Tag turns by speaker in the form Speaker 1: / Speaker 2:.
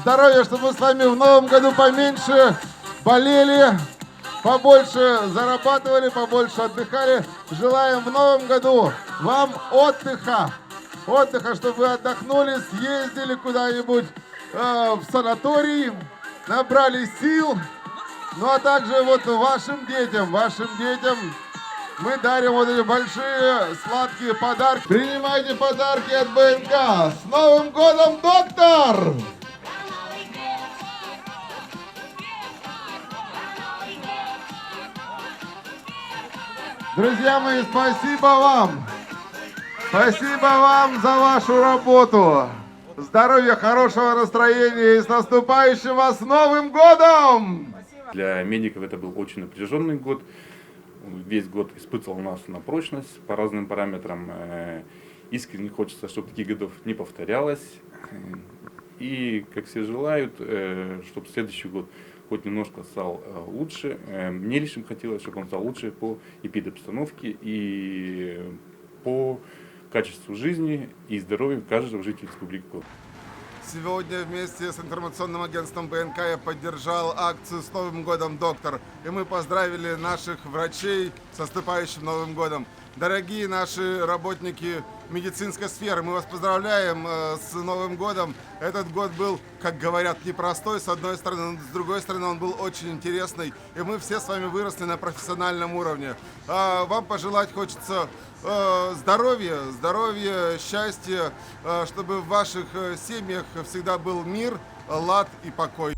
Speaker 1: здоровья, чтобы мы с вами в новом году поменьше болели, побольше зарабатывали, побольше отдыхали. Желаем в новом году вам отдыха, чтобы вы отдохнули, съездили куда-нибудь в санаторий, набрали сил. Ну а также вот вашим детям мы дарим вот эти большие сладкие подарки. Принимайте подарки от БНК. С Новым годом, доктор! Друзья мои, спасибо вам! Спасибо вам за вашу работу! Здоровья, хорошего настроения и с наступающим вас Новым годом!
Speaker 2: Для медиков это был очень напряженный год. Весь год испытывал нас на прочность по разным параметрам. Искренне хочется, чтобы таких годов не повторялось. И, как все желают, чтобы следующий год хоть немножко стал лучше. Мне лично хотелось, чтобы он стал лучше по эпидобстановке и по качеству жизни и здоровью каждого жителя Республики Коми.
Speaker 1: Сегодня вместе с информационным агентством БНК я поддержал акцию «С Новым годом, доктор!» И мы поздравили наших врачей с наступающим Новым годом. Дорогие наши работники медицинской сферы, мы вас поздравляем с Новым годом. Этот год был, как говорят, непростой, с одной стороны, но с другой стороны он был очень интересный. И мы все с вами выросли на профессиональном уровне. Вам пожелать хочется здоровья, счастья, чтобы в ваших семьях всегда был мир, лад и покой.